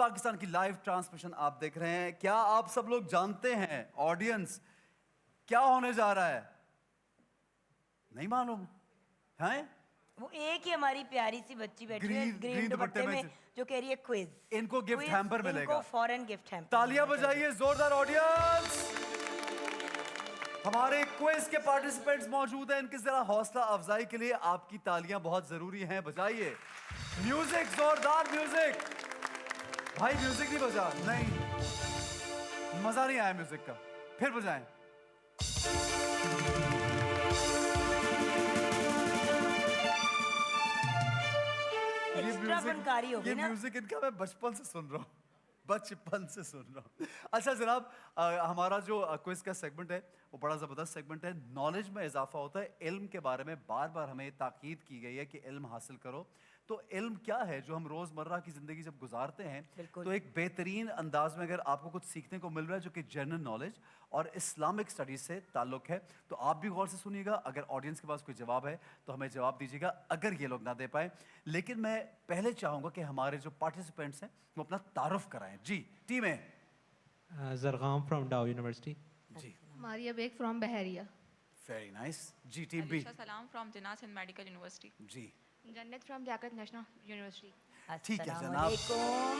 पाकिस्तान की live transmission आप देख रहे हैं। क्या आप सब लोग जानते हैं, ऑडियंस, क्या होने जा रहा है? नहीं मालूम है? वो एक ही हमारी प्यारी सी बच्ची बैठी है ग्रीन दुपट्टे में जो कह रही है क्विज। इनको गिफ्ट हैम्पर मिलेगा। इनको फॉरेन गिफ्ट हैम्पर। तालियां बजाइए जोरदार ऑडियंस। हमारे क्विज के पार्टिसिपेंट्स मौजूद हैं। इनकी जरा हौसला अफजाई के लिए आपकी तालियां बहुत जरूरी हैं। बजाइए म्यूजिक, जोरदार म्यूजिक। भाई म्यूजिक नहीं बजा, नहीं मजा नहीं आया म्यूजिक का, फिर बजाएं। ये म्यूजिक इनका मैं बचपन से सुन रहा हूँ, बचपन से सुन रहा हूँ। अच्छा जनाब, हमारा जो क्विज का सेगमेंट है वो बड़ा ज़बरदस्त सेगमेंट है। नॉलेज में इजाफा होता है। इल्म के बारे में बार बार हमें ताकीद की गई है कि इल्म हासिल करो। तो इल्म क्या है जो हम रोज़मर्रा की ज़िंदगी जब गुजारते हैं तो एक बेहतरीन अंदाज में अगर आपको कुछ सीखने को मिल रहा है जो कि जनरल नॉलेज और इस्लामिक स्टडीज़ से ताल्लुक़ है, तो आप भी गौर से सुनिएगा। अगर ऑडियंस के पास कोई जवाब है तो हमें जवाब दीजिएगा, अगर ये लोग ना दे पाए। लेकिन मैं पहले चाहूँगा कि हमारे जो पार्टिसिपेंट्स हैं वो अपना तारुफ कराएं। जी टीम है। Zargham from Dow university. जी Maria Baig from Bahria. Very nice. जी team B. Salam from Jinnah and medical university. जी Jannat from Liaquat national university. ठीक है जनाब,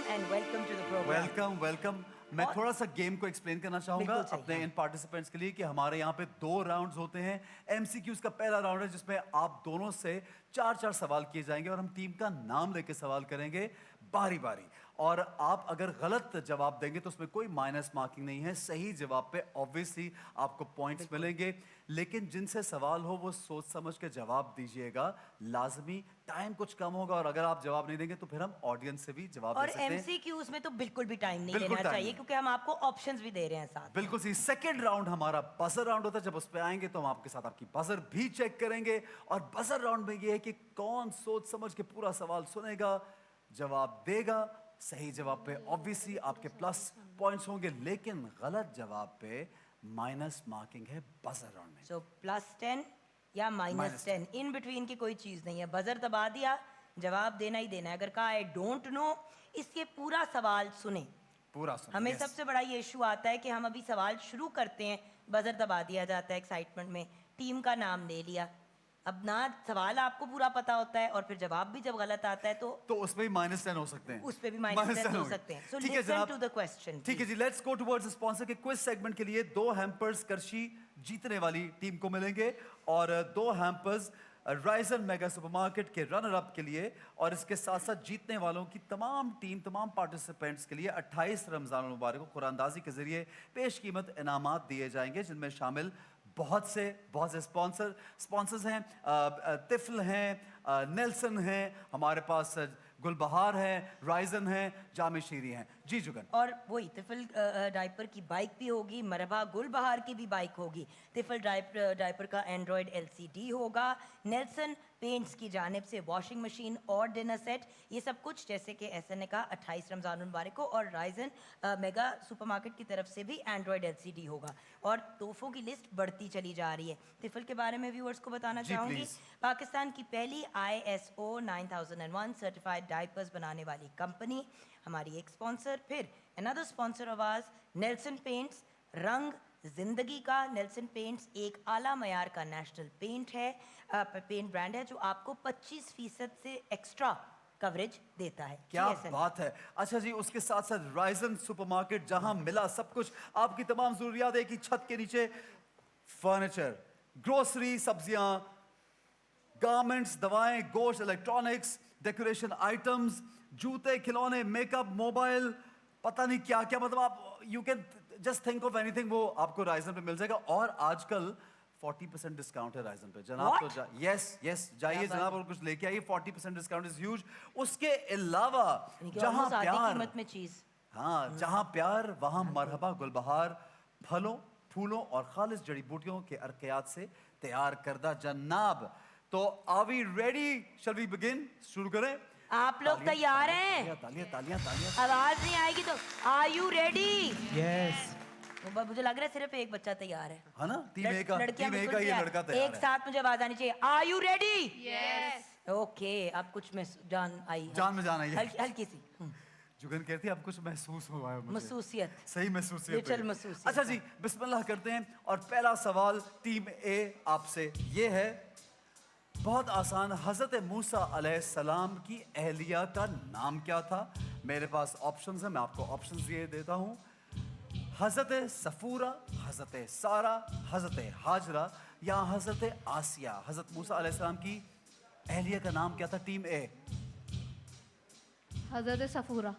and welcome to the program. Welcome welcome. मैं थोड़ा सा गेम को एक्सप्लेन करना चाहूंगा अपने इन पार्टिसिपेंट्स के लिए कि हमारे यहाँ पे 2 राउंड्स होते हैं। एमसीक्यूज का पहला राउंड है जिसमें आप दोनों से 4-4 सवाल किए जाएंगे और हम टीम का नाम लेके सवाल करेंगे बारी बारी। और आप अगर गलत जवाब देंगे तो उसमें कोई माइनस मार्किंग नहीं है। सही जवाब पे ऑब्वियसली आपको पॉइंट्स मिलेंगे, लेकिन जिनसे सवाल हो वो सोच समझ के जवाब दीजिएगा लाजमी। टाइम कुछ कम होगा और अगर आप जवाब नहीं देंगे तो फिर हम ऑडियंस से भी जवाब दे सकते हैं। और एमसीक्यूज में तो बिल्कुल भी टाइम नहीं देना चाहिए क्योंकि हम आपको ऑप्शंस भी दे रहे हैं साथ। बिल्कुल सही। सेकंड राउंड हमारा बजर राउंड होता है। जब उस पे आएंगे तो हम आपके साथ आपकी बजर भी चेक करेंगे। और बजर राउंड में ये है कि कौन सोच समझ के पूरा सवाल सुनेगा, जवाब देगा। सही जवाब पे ऑब्वियसली आपके प्लस पॉइंट्स होंगे, लेकिन गलत जवाब पे माइनस मार्किंग है बजर राउंड में। सो +10 या -10, इन बिटवीन की कोई चीज नहीं है। बजर दबा दिया, जवाब देना ही देना है। अगर कहा आई डोंट नो, इसके पूरा सवाल सुने, पूरा सुने। हमें सबसे बड़ा ये इशू आता है कि हम अभी सवाल शुरू करते हैं, बजर दबा दिया जाता है एक्साइटमेंट में, टीम का नाम ले लिया। अब ना सवाल आपको पूरा पता होता है और फिर जवाब भी जब गलत आता है तो उसमें भी -10 हो सकते हैं। उस पे भी -10 हो सकते हैं। So listen to the question. ठीक है जी, लेट्स गो टुवर्ड्स स्पॉन्सर के क्विज सेगमेंट के लिए 2 हैम्पर्स करशी जीतने वाली टीम को मिलेंगे और 2 हैम्पर्स राइजन मेगा सुपरमार्केट के रनर अप के लिए। और इसके साथ साथ जीतने वालों की तमाम टीम, तमाम पार्टिसिपेंट्स के लिए 28 रमजान मुबारक को कुरानदाजी के जरिए पेश कीमत इनामात दिए जाएंगे, जिनमें शामिल बहुत से स्पॉन्सर्स हैं। तिफल हैं, नेल्सन हैं, हमारे पास गुलबहार है, राइजन है, जामे शीरी हैं। जी जुगन। और वही तिफल डायपर की बाइक भी होगी, मरहबा गुलबहार की भी बाइक होगी। तिफल डायपर का एंड्रॉयड LCD होगा। नेल्सन पेंट्स की जानिब से वॉशिंग मशीन और डिनर सेट, ये सब कुछ जैसे कि SN ने कहा 28 रमजान मुबारक को। और राइजन मेगा सुपरमार्केट की तरफ से भी एंड्रॉयड LCD होगा। और तोहफों की लिस्ट बढ़ती चली जा रही है। तिफल के बारे में व्यूअर्स को बताना चाहूँगी, पाकिस्तान की पहली ISO 9001 सर्टिफाइड डायपर्स बनाने वाली कंपनी हमारी एक स्पॉन्सर। फिर another sponsor of hours Nelson paints, रंग जिंदगी का। नेल्सन पेंट्स एक आला मयार का नेशनल पेंट है, पेंट ब्रांड है जो आपको 25% से एक्स्ट्रा कवरेज देता है। क्या बात है। अच्छा जी, उसके साथ साथ राइजन सुपरमार्केट, जहां मिला सब कुछ, आपकी तमाम जरूरियात एक ही छत के नीचे। फर्नीचर, ग्रोसरी, सब्जियां, गारमेंट्स, दवाएं, गोश्त, इलेक्ट्रॉनिक्स, डेकोरेशन आइटम्स, जूते, खिलौने, मेकअप, मोबाइल, पता नहीं क्या क्या। मतलब आप you can just think of anything, वो आपको राइजन पे मिल जाएगा। और आजकल 40% डिस्काउंट है राइजन पे जनाब। तो यस जाइए जनाब और कुछ लेके आइए। 40% डिस्काउंट इज ह्यूज। उसके अलावा जहां प्यार कीमत में चीज, हाँ जहां प्यार वहां मरहबा गुलबहार फलों, फूलों और खालिस जड़ी बूटियों के अर्कियात से तैयार करदा जनाब। तो are we ready? Shall we begin? शुरू करें? आप लोग तैयार हैं? तालियां। आवाज नहीं आएगी तो आर यू रेडी? यस। मुझे लग रहा है सिर्फ एक बच्चा तैयार है ना? टीम ए का ये लड़का तैयार है। एक साथ मुझे आवाज आनी चाहिए। Are you ready? Yes. Okay, अब कुछ में जान आई, जान में जान आई है। हल्की सी। जुगन कहती है अब कुछ महसूस हुआ है मुझे। मसूसियत। सही महसूस Little महसूसियत। अच्छा जी, बिस्मिल्लाह करते हैं। और पहला सवाल टीम ए आपसे ये है, बहुत आसान। हजरत मूसा अलैहिस्सलाम की अहलिया का नाम क्या था? मेरे पास ऑप्शंस हैं, मैं आपको ऑप्शंस ये देता हूं। हजरत सफूरा, हजरत सारा, हजरत हाजरा या हजरत आसिया। हजरत मूसा अलैहिस्सलाम की अहलिया का नाम क्या था टीम ए? हज़रत सफ़ूरा।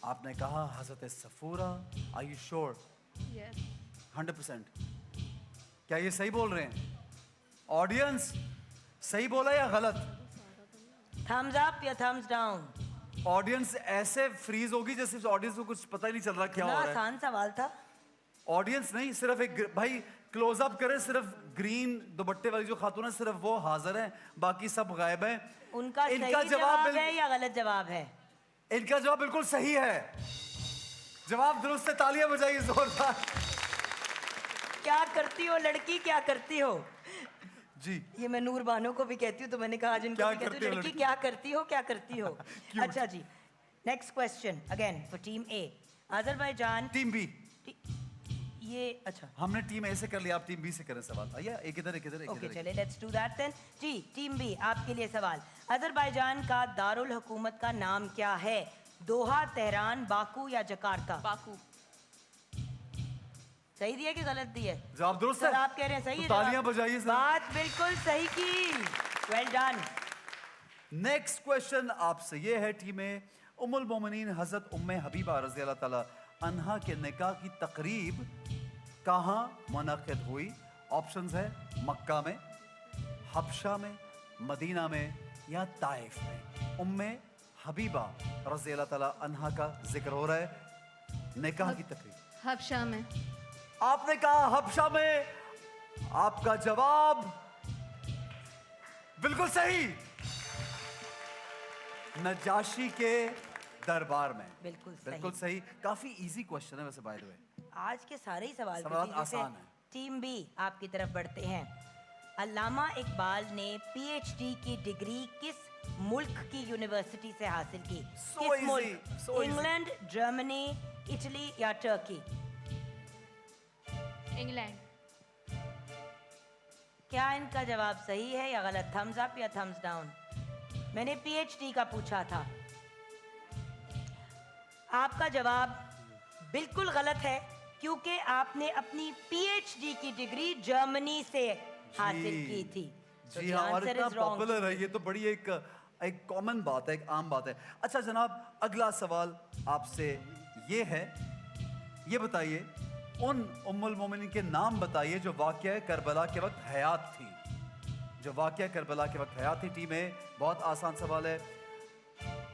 आपने कहा हजरत Safoora. Are you sure? Yes. 100%? क्या ये सही बोल रहे हैं? ऑडियंस सही बोला या गलत? थम्स अप या थम्स डाउन? ऑडियंस ऐसे फ्रीज होगी जैसे ऑडियंस को कुछ पता ही नहीं चल रहा क्या ना हो रहा है। आसान सवाल था। ऑडियंस नहीं, सिर्फ एक भाई क्लोजअप करे, सिर्फ ग्रीन दुपट्टे वाली जो खातून है सिर्फ वो हाजिर है, बाकी सब गायब है। उनका सही इनका जवाब है या गलत जवाब है? इनका जवाब बिल्कुल सही है। जवाब दुरुस्त है, तालियां बजाइए जोरदार। क्या करती हो लड़की, क्या करती हो? जी ये मैं नूर बानो को भी कहती हूँ, तो मैंने कहा आज इनको क्या भी कहती करती हूँ, हो लड़की लड़की? क्या करती हो, क्या करती हो? Cute. अच्छा जी, next question again for team A. Azerbaijan team B. ये अच्छा हमने टीम ए से कर लिया, आप टीम बी से करें सवाल। आइए, एक इधर एक इधर एक ओके इधर। चले, लेट्स डू दैट देन। जी टीम बी, आपके लिए सवाल। अजरबैजान का दारुल हुकूमत का नाम क्या है? दोहा, तेहरान, बाकू या जकार्ता? बाकू। सही दिया कि गलत दिया? जवाब दुरुस्त सर है। आप कह रहे हैं सही तो है तालियां जवाब। बजाइए सर। बात बिल्कुल सही की, वेल डन। नेक्स्ट क्वेश्चन आपसे ये है टीम ए, उम्मुल मोमिनीन हजरत उम्मे हबीबा रज़ी अल्लाह ताला अन्हा के निकाह की तकरीब कहाँ मुनक़िद हुई? ऑप्शंस है मक्का में, हबशा में, मदीना में या ताइफ में। उम्मे हबीबा रज़ी अल्लाह ताला अन्हा का जिक्र हो रहा है, निकाह की तकरीब। हबशा में। आपने कहा हबशा में, आपका जवाब बिल्कुल सही। नजाशी के दरबार में। बिल्कुल सही। बिल्कुल सही। काफी इजी क्वेश्चन है वैसे बाय द वे। आज के सारे ही सवाल सवाल easy से। आसान हैं। टीम बी आपकी तरफ बढ़ते हैं। अल्लामा इकबाल ने पीएचडी की डिग्री किस मुल्क की यूनिवर्सिटी से हासिल की? So किस easy, मुल्क? so easy. England, Germany, Italy या टर्की? इंग्लैंड। क्या इनका जवाब सही है या गलत? थम्स अप या थम्स डाउन? मैंने पीएचडी का पूछा था। आपका जवाब बिल्कुल गलत है, क्योंकि आपने अपनी पीएचडी की डिग्री जर्मनी से हासिल की थी। So जी the हाँ, और answer इतना is wrong. पॉपुलर है ये तो बड़ी एक कॉमन बात है, एक आम बात है। अच्छा जनाब, अगला सवाल आपसे ये है, ये बताइए उन उम्मुल मोमिनीन के नाम बताइए जो वाक़या करबला के वक्त हयात थी। जो वाक़या करबला के वक्त हयात थी। टीम ए, बहुत आसान सवाल है।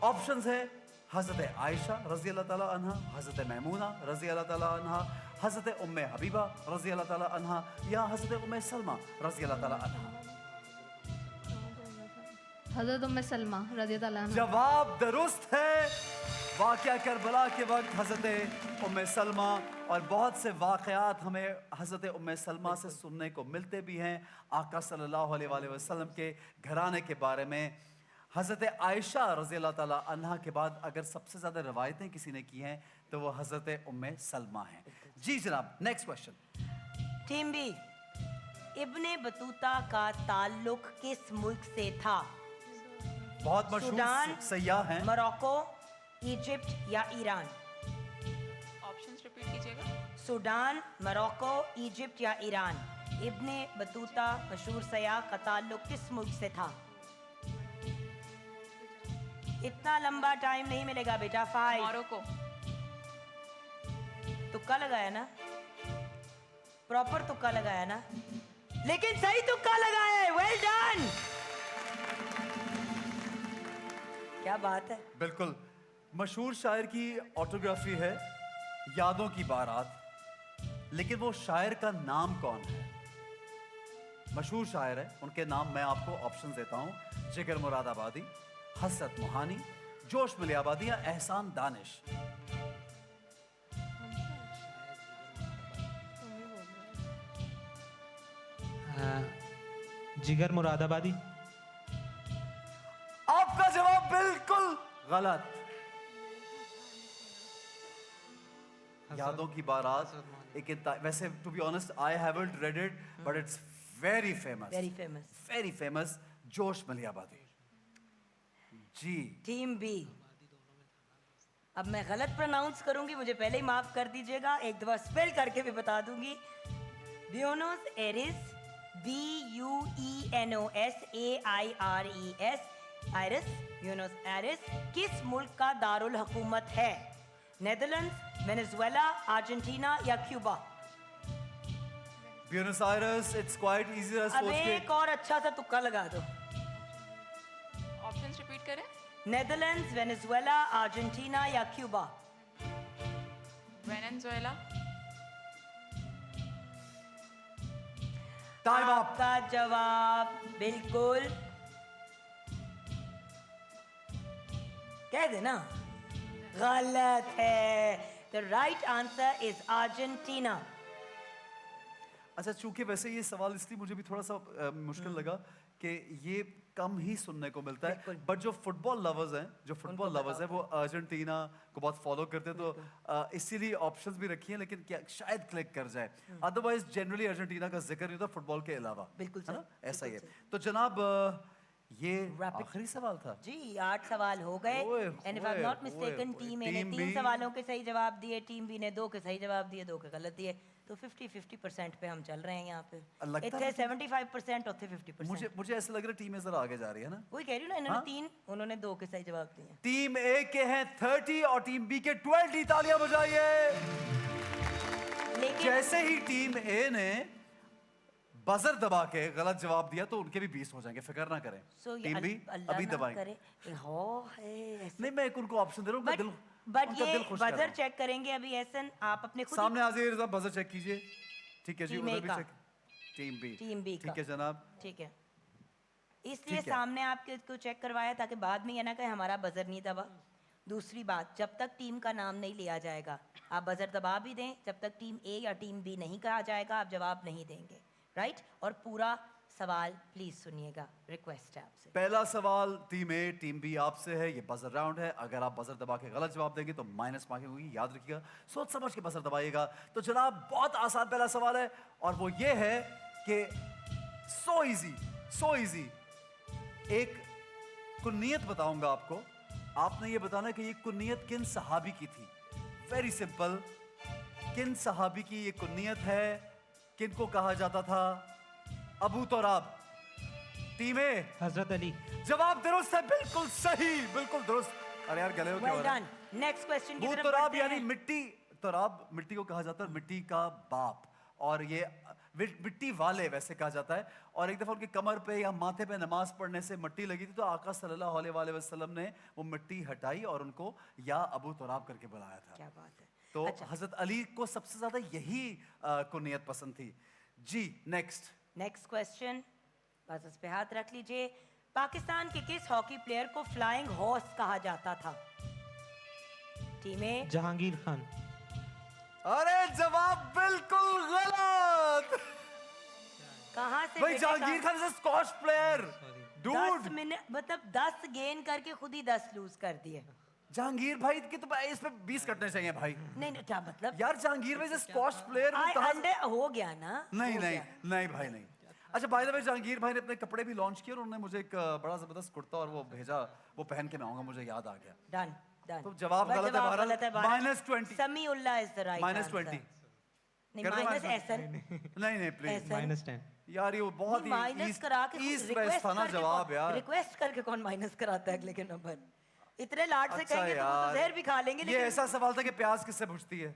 ऑप्शंस है हज़रत आयशा रज़ी अल्लाह ताला अन्हा, हज़रत मैमूना रज़ी अल्लाह ताला अन्हा, हज़रत उम्मे हबीबा रज़ी अल्लाह ताला अन्हा या हज़रत उम्मे सलमा रज़ी अल्लाह ताला अन्हा। हज़रत उम्मे सलमा रज़ी अल्लाह अन्हा। जवाब दुरुस्त है। वाक़या करबला के वक्त हज़रत उम्मे सलमा, और बहुत से वाक़यात हमें हज़रत उम्मे सलमा से सुनने को मिलते भी हैं। आका सल्लल्लाहु अलैहि वसल्लम के घराने के बारे में। हज़रत आयशा रज़ी अल्लाह ताला अन्हा के बाद अगर सबसे ज़्यादा रवायतें किसी ने की हैं तो वो हज़रत उम्मे सलमा हैं। जी जनाब, next question. Team B, Ibn Battuta का ताल्लुक किस मुल्क से था? बहुत मशहूर सूडान, सयाह हैं। मोरक्को, इजिप्ट या ईरान? ऑप्शंस रिपीट कीजिएगा। सूडान, मोरक्को, इजिप्ट या ईरान? इब्ने बतूता मशहूर सयाह का ताल्लुक किस मुल्क से था? इतना लंबा टाइम नहीं मिलेगा बेटा। 5। मोरक्को। तुक्का लगाया ना? प्रॉपर तुक्का लगाया ना? लेकिन सही तुक्का लगाया है। Well done. क्या बात है। बिल्कुल। मशहूर शायर की ऑटोग्राफी है यादों की बारात, लेकिन वो शायर का नाम कौन है? मशहूर शायर है, उनके नाम मैं आपको ऑप्शन देता हूं। जिगर मुरादाबादी, हसरत मोहानी, जोश मलियाबादी या एहसान दानिश। जिगर मुरादाबादी। आपका जवाब बिल्कुल गलत। यादों की बारात एक वैसे to be honest I haven't read it but it's very famous very famous Josh Malihabadi ji. Team B. अब मैं गलत प्रोनाउंस करूंगी, मुझे पहले ही माफ कर दीजिएगा, एक दफा स्पेल करके भी बता दूंगी। Buenos Aires, BUENOSAIRES, Aires, Buenos Aires किस मुल्क का दारुल हुकूमत है? नेदरलैंड्स, वेनेजुएला, अर्जेंटीना या Cuba? Buenos Aires, it's quite easy अब सोच के। एक और अच्छा सा तुक्का लगा दो। ऑप्शंस रिपीट करें। नेदरलैंड्स, वेनेजुएला, अर्जेंटीना या क्यूबा? वेनेजुएला। Time up. आपका जवाब बिल्कुल कह देना गलत है। The right answer is Argentina. अच्छा, चूंकि वैसे ये सवाल इसलिए मुझे भी थोड़ा सा मुश्किल लगा कि ये कम ही सुनने को मिलता है, बिल्कुल। बट जो फुटबॉल लवर्स हैं वो अर्जेंटीना को बहुत फॉलो करते हैं, तो इसीलिए ऑप्शंस भी रखी हैं, लेकिन क्या शायद क्लिक कर जाए, अदरवाइज जनरली अर्जेंटीना का जिक्र नहीं होता फुटबॉल के अलावा। बिल्कुल है ना, सही, ऐसा ही है। बिल्कुल तो जनाब ये Rapid- आखिरी सवाल था। जी 8 सवाल हो गए ओए, एंड इफ आई एम ओए, नॉट मिस्टेकन ओए, टीम ए ने टीम 3 B सवालों के सही जवाब दिए, टीम बी ने 2 के सही जवाब दिए, 2 के गलत दिए, तो 50-50% पे हम चल रहे हैं यहाँ पे। लगता इतने है 75% और थे 50%। मुझे ऐसा लग रहा है टीम ए जरा आगे जा रही है ना। वही कह रही हूँ ना, इन्होंने हाँ? 3, उन्होंने 2 के सही जवाब दिए। टीम ए के हैं 30 और टीम बी के 20। तालियां बजाइए। लेकिन जैसे ही टीम ए ने बजर दबा के गलत जवाब दिया तो उनके भी 20 हो जाएंगे, फिक्र ना करें। सो ये टीम बी अल्लाह अभी ना दबाएंगे। करे हो है ऐसे। नहीं, मैं एक उनको ऑप्शन दे रहा हूँ, बट उनका ये दिल खुश कर रहा बजर हूं। चेक करेंगे अभी एहसन, आप अपने खुद सामने आ जाइए, बजर चेक कीजिए। ठीक है जी, टीम ए उधर भी का। चेक। टीम बी का। ठीक है जनाब। ठीक है, इसलिए ठीक है। सामने आपके को चेक करवाया ताकि बाद में ये ना कहे हमारा बजर नहीं दबा। दूसरी बात, जब तक टीम का नाम नहीं लिया जाएगा आप बजर दबा भी दें, जब तक टीम ए या टीम बी नहीं कहा जाएगा आप जवाब नहीं देंगे, राइट? और पूरा सवाल प्लीज सुनिएगा, रिक्वेस्ट है आपसे। पहला सवाल टीम ए टीम बी आपसे है, ये बजर राउंड है। अगर आप बजर दबा के गलत जवाब देंगे तो माइनस मार्किंग होगी, याद रखिएगा, सोच समझ के बजर दबाइएगा। तो जनाब बहुत आसान पहला सवाल है और वो ये है कि सो इजी एक कुन्नियत बताऊंगा आपको, आपने ये बताना कि ये कुन्नियत किन सहाबी की थी। वेरी सिंपल, किन सहाबी की ये कुन्नियत है, किनको कहा जाता था? अबू तुराब। टीम ए हजरत अली। जवाब दुरुस्त है, बिल्कुल सही, बिल्कुल दुरुस्त। अरे यार गले हो क्या वेल हो रहा है? डन। नेक्स्ट क्वेश्चन की अबू तरफ तुराब बढ़ते यानी हैं। मिट्टी, तुराब मिट्टी को कहा जाता है, मिट्टी का बाप, और ये मिट्टी वाले वैसे कहा जाता है। और एक दफा उनकी कमर पे या माथे पे नमाज पढ़ने से मिट्टी लगी थी, तो आका सल्लल्लाहु अलैहि वसल्लम ने वो मिट्टी हटाई और उनको या अबू तुराब करके बुलाया था। क्या बात है। तो अच्छा। हजरत अली को सबसे ज्यादा यही कुनियत पसंद थी जी। नेक्स्ट क्वेश्चन, बस इस पे हाथ रख लीजिए। पाकिस्तान के किस हॉकी प्लेयर को फ्लाइंग हॉर्स कहा जाता था? टीम ए जहांगीर खान। अरे जवाब बिल्कुल गलत। कहाँ से भाई बेटे Jahangir Khan is squash player 10 dude. Minute मतलब 10 गेन करके खुद ही 10 लूज कर दिए। जहांगीर भाई की तो इस पे 20 कटने चाहिए भाई। नहीं नहीं, क्या मतलब? यार जहांगीर भाई स्क्वॉश प्लेयर अंडे हो गया ना। नहीं हो नहीं गया। नहीं भाई नहीं। अच्छा बाय द वे जहांगीर भाई ने अपने कपड़े भी लॉन्च किए और उन्होंने मुझे एक बड़ा जबरदस्त कुर्ता और वो भेजा, वो पहन के मैं आऊंगा, मुझे याद आ गया। Done done. तो जवाब गलत है, बहरहाल -20। समीउल्लाह इज द राइट -20 नहीं कर दे माइनस minus एसन। नहीं प्लीज ऐसा- -10। यार ये वो बहुत ही माइनस करा के ईस्ट वेस्ट था ना जवाब यार। रिक्वेस्ट करके कौन माइनस कराता है अगले के नंबर? इतने लाड से अच्छा कहेंगे तो वो तो यार, जहर भी खा लेंगे। ये लेकिन ऐसा सवाल था कि प्याज किससे बुझती है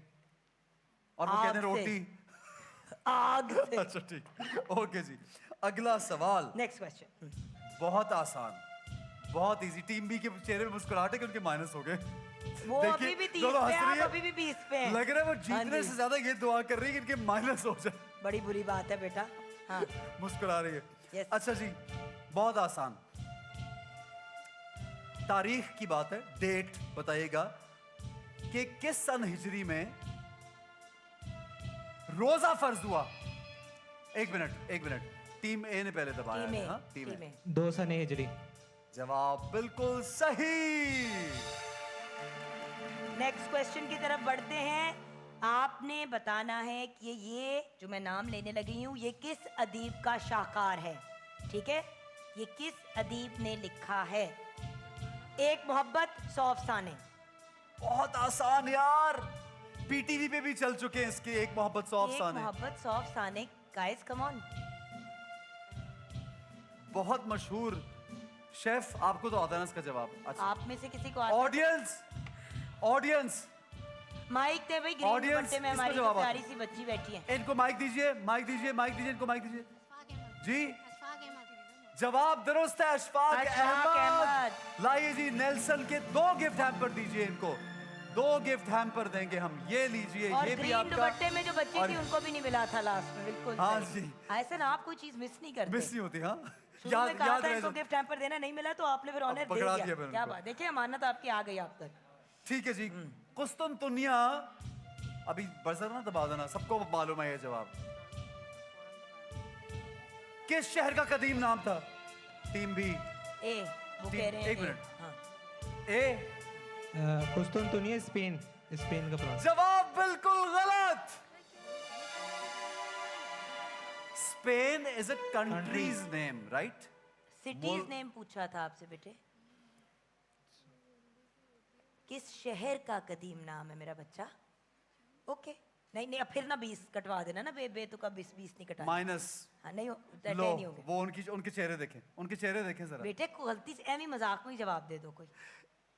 और वो कहते हैं आग से। रोटी। आग से। अच्छा ठीक, ओके जी। अगला सवाल नेक्स्ट क्वेश्चन, बहुत आसान, बहुत इजी। टीम बी के चेहरे पे मुस्कुराहट है कि उनके माइनस हो गए। वो देखिए, अभी भी 30 दोनों पे हंस है, रही आप है। अभी भी 20 पे हैं। लग रहा है वो हाँ जीतने जी। से ज्यादा ये दुआ कर रही है कि इनके माइनस हो जाए। बड़ी बुरी बात है बेटा। हाँ मुस्कुरा रही है। Yes. अच्छा जी, बहुत आसान तारीख की बात है, डेट बताइएगा कि किस सन हिजरी में रोजा फर्ज हुआ। एक मिनट, टीम ए ने पहले दबाया टीम है, ए, हाँ? टीम टीम ए। ए। 2 सने हिजरी। जवाब बिल्कुल सही। नेक्स्ट क्वेश्चन की तरफ बढ़ते हैं। आपने बताना है कि ये जो मैं नाम लेने लगी हूँ ये किस अदीब का शाहकार है, ठीक है? ये किस अदीब ने लिखा है? एक मोहब्बत 100 अफसाने। बहुत आसान यार, पीटीवी पे भी चल चुके हैं इसके एक मोहब्बत 100 एक अफसाने। मोहब्बत 100 अफसाने, गाइस कम ऑन। बहुत मशहूर। शेफ आपको तो आता है ना इसका जवाब? अच्छा, आप में से किसी को आता है? ऑडियंस, ऑडियंस, माइक दे भाई, ग्रीन Audience, दुपट्टे में इसको हमारी जवाब जो आता प्यारी सी बच्ची बैठी है। इनको माइक दीजिए, माइक दीजिए, माइक दीजिए, इनको माइक दीजिए। जी, जवाब दुरुस्त है, अशफाक अशफाक अहमद। लाइए जी, नेल्सन के 2 गिफ्ट हैम्पर दीजिए इनको, 2 गिफ्ट हैम्पर देंगे हम। ये लीजिए, और ये भी ग्रीन आपका। दुपट्टे में जो बच्ची और- थी उनको भी नहीं मिला था लास्ट में, बिल्कुल हाँ सही। जी। ऐसा ना आप कोई चीज मिस नहीं करते। मिस नहीं होती, हाँ। शुरू में कहा था रहे इनको तो। गिफ्ट हैम्पर देना, नहीं मिला तो आपने फिर ऑनर दे पकड़ा दिया दिया। मैंने क्या उनको। बात, देखिए अमानत आपकी आ गई आप तक। ठीक है जी, कुस्तुनतुनिया, अभी बजर ना दबा देना, सबको मालूम है ये जवाब। किस शहर का कदीम नाम था? Team B. ए वो कह रहे हैं एक ए, मिनट। हाँ। ए, कुस्तुनतुनिया स्पेन, स्पेन का प्रोनाउंस। जवाब बिल्कुल गलत। Spain is a countries name, right? Cities name पूछा था आपसे बेटे। किस शहर का कदीम नाम है मेरा बच्चा? ओके, नहीं नहीं, अब फिर ना 20 कटवा देना ना, बे तो का 20 नहीं कटा। माइनस हाँ नहीं लो, नहीं होंगे वो उनके चेहरे देखें, उनके चेहरे देखें जरा। बेटे को गलती से एमी मजाक में ही जवाब दे दो कोई।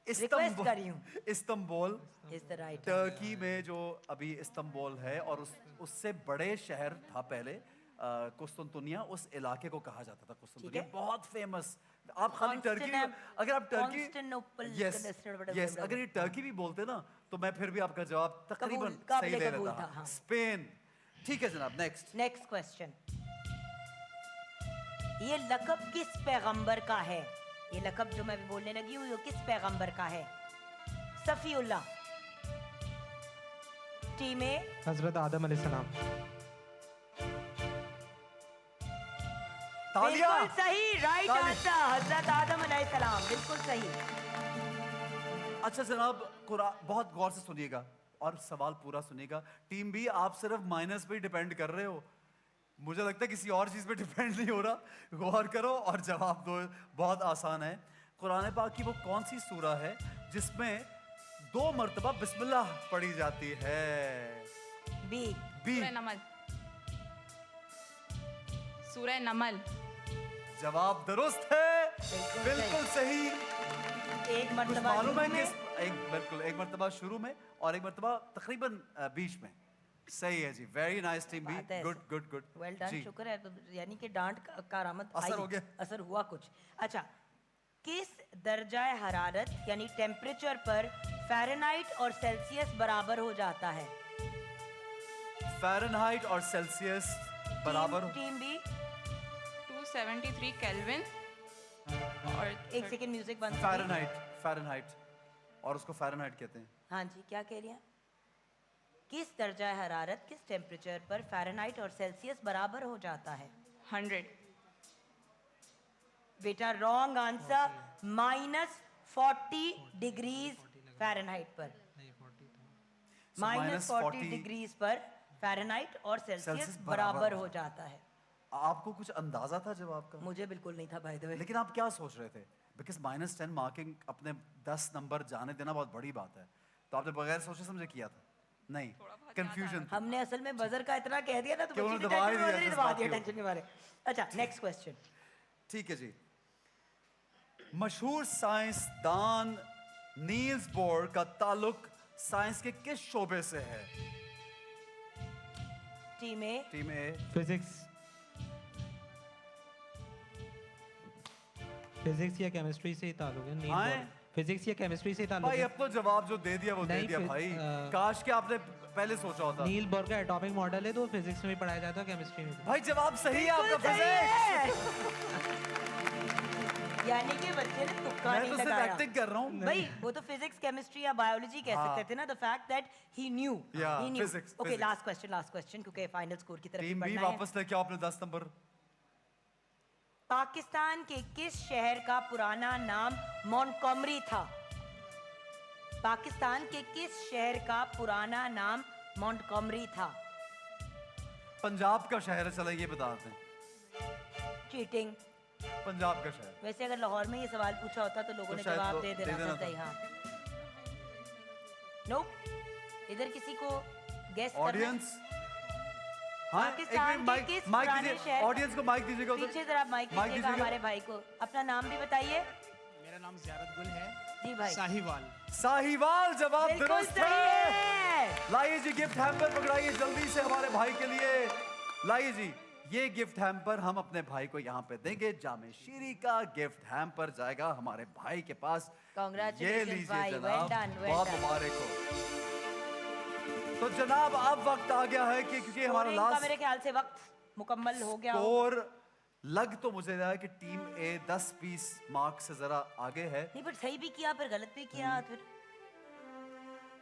रिक्वेस्ट कर रही हूँ। Istanbul, is the right. Turkey में जो अभी इस्तंबुल है, और उससे बड़े शहर था पहले कुस्तुनतुनिया, उस इलाके को कहा जाता था कुस्तुनतुनिया। ठीक है। बहुत फेमस। आप खाली टर्की, अगर आप टर्की, यस यस, अगर ये टर्की भी बोलते ना तो मैं फिर भी आपका जवाब तकरीबन सही काबिले ले कबूल लेता। था, हाँ। स्पेन। ठीक है जनाब, नेक्स्ट। Next question. ये लकब किस पैगंबर का है? ये लकब जो मैं अभी बोलने लगी हूँ, ये किस पैगंबर का है? सफीउल्लाह। टीम ए हजरत आदम अलैहिस्सलाम। तालिया। बिल्कुल सही, राइट ताली। आंसर, हजरत आदम अलैहिस्सलाम, बिल्कुल सही। अच्छा जनाब, बहुत गौर से सुनिएगा और सवाल पूरा सुनिएगा। टीम बी, आप सिर्फ माइनस पे डिपेंड कर रहे हो, मुझे लगता है किसी और चीज पे डिपेंड नहीं हो रहा। गौर करो और जवाब दो। बहुत आसान है। कुरान पाक की वो कौन सी सूरा है जिसमें 2 मर्तबा बिस्मिल्लाह पढ़ी जाती है? B B. सूरह नमल। सूरह नमल। जवाब दुरुस्त है, बिल्कुल बिल्कुल सही। एक कुछ मर्तबा मालूम है शुरू किस? में, बिल्कुल, एक मर्तबा शुरू में और एक मर्तबा तकरीबन बीच में। सही है जी, वेरी नाइस टीम बी, बात है good good good. Well done, शुक्र है। तो यानी कि डांट का करामत असर आई, हो गया। असर हुआ कुछ। अच्छा, किस दर्जा हरारत यानी टेम्परेचर पर फ़ारेनहाइट और सेल्सियस बराबर हो जाता है? फ़ारेनहाइट और सेल्सियस बराबर। टीम बी 273 केल्विन और एक सेकंड म्यूजिक बंद करिए। फ़ारेनहाइट, फ़ारेनहाइट, और उसको फ़ारेनहाइट कहते हैं। हाँ जी, क्या कह रही हैं? किस दर्जा हरारत, किस टेम्परेचर पर फ़ारेनहाइट और सेल्सियस बराबर हो जाता है? 100। बेटा रॉन्ग आंसर, -40 डिग्रीज फ़ारेनहाइट पर। -40 डिग्रीज पर फ़ारेनहाइट और सेल्सियस सेल्सियस बराबर बराबर हो जाता है। आपको कुछ अंदाजा था जवाब का? मुझे बिल्कुल नहीं था भाई द वे। लेकिन आप क्या सोच रहे थे? बिकॉज -10 मार्किंग, अपने 10 नंबर जाने देना बहुत बड़ी बात है, तो आपने बगैर सोचे समझे किया था? नहीं, कंफ्यूजन। हमने असल में बजर का इतना कह दिया ना तो कि बच्ची उन्होंने ने दबा ही टेंशन दिया, में इस दबा बात दिया के टेंशन के मारे। अच्छा, नेक्स्ट क्वेश्चन। ठीक है जी। मशहूर साइंसदान नील्स बोर का ताल्लुक साइंस के किस शोबे से है? टीम ए टीम ए फिजिक्स, फिजिक्स या केमिस्ट्री से ही ताल्लुक है। नील आए? बोर। फिजिक्स या केमिस्ट्री से ही ताल्लुक भाई, है। अब तो जवाब जो दे दिया वो दे नहीं, दिया फिर, भाई। आ, काश कि आपने पहले सोचा होता। नील बोर का एटॉमिक मॉडल है, तो फिजिक्स में भी पढ़ाया जाता है, केमिस्ट्री में भी। भाई जवाब सही है आपका, बिल्कुल सही फिजिक्स। है। यानी कि बच्चे ने तुक्का मैं नहीं तो सिर्फ लगाया। एक्टिंग कर रहा हूँ। भाई वो तो फिजिक्स केमिस्ट्री या बायोलॉजी कह हाँ। सकते थे ना। The fact that he new, Yeah, he new. physics, okay, physics. Last question क्योंकि फाइनल स्कोर की तरफ टीम बी, बढ़ना है। वापस लेके आओ अपने 10 नंबर। पाकिस्तान के किस शहर का पुराना नाम मॉन्टगोमरी था? पाकिस्तान के किस शहर का पुराना नाम मॉन्टगोमरी था। पंजाब का शहर है, चलो ये बताते हैं। चीटिंग। पंजाब का शहर। वैसे अगर लाहौर में ये सवाल पूछा होता तो लोगों तो ने शायद जवाब तो दे दे देना देना था सही। था। हाँ, नो, इधर किसी को गेस करना है? ऑडियंस, हाँ एक पाकिस्तान मिनट, के माइक किस माइक पुराने दीजिए, शहर- ऑडियंस को माइक दीजिएगा उधर। पीछे जरा माइक माइक दीजिएगा दीजिएगा। हमारे भाई को। अपना नाम भी बताइए। मेरा नाम ज़ियारत गुल है। जी भाई। साहिवाल। साहिवाल, जवाब बिल्कुल दुरुस्त सही है। है। लाइए जी गिफ्ट हैम्पर पकड़ाइए जल्दी से हमारे भाई के लिए। लाइए जी, ये गिफ्ट हैम्पर हम अपने भाई को यहाँ पे देंगे। जामे शीरी का गिफ्ट हैम्पर जाएगा हमारे भाई के पास। Congratulations ये लीजिए भाई, जनाब, well done, well बहुत done। मुबारक हो। तो जनाब अब वक्त आ गया है कि क्योंकि हमारा Scoring का लास्ट मेरे ख्याल से वक्त मुकम्मल हो गया होगा। स्कोर लग तो मुझे रहा है कि टीम ए 10-20 मार्क्स से जरा आगे है। नहीं, बट सही भी किया फिर गलत भी किया फिर।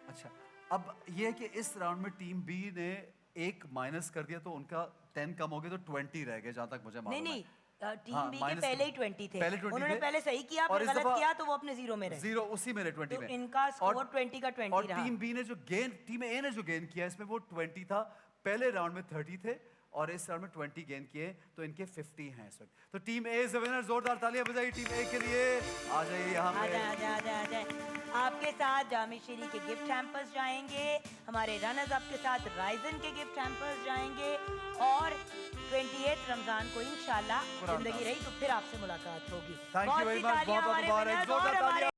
अच्छा, अब ये है कि इस राउंड में टीम बी ने 1 माइनस कर दिया तो उनका 10 कम हो गया तो 20 रह गए जहां तक मुझे मालूम नहीं है। नहीं, टीम हाँ, बी के minus पहले ही 20 थे। पहले 20 उन्होंने थे। पहले सही किया और फिर इस गलत दफा किया तो वो अपने जीरो में रहे। जीरो उसी में रहे 20 तो में। इनका स्कोर 20 का 20 और रहा। टीम बी ने जो गेन, टीम ए ने जो गेन किया इसमें वो 20 था। पहले राउंड में 30 थे और इस राउंड में 20 गेन किए तो इनके 50 हैं इस वक्त। तो team A is the winner. जोरदार तालियां बजाइए टीम ए के लिए। आ जाइए यहाँ आ पे। जाए, आ जाए, आ जाए, आ जाए। आपके साथ जामे शीरी के गिफ्ट हैम्पर्स जाएंगे, हमारे रनर्स अप के साथ राइजन के गिफ्ट हैम्पर्स जाएंगे और 28 रमजान को इंशाल्लाह कुरान जिंदगी दास। रही तो फिर आपसे मुलाकात होगी। Thank you बहुत very सी much, तालियां बहुत-बहुत हमारे मुबारक। winners जोरदार और हमारे तालियां।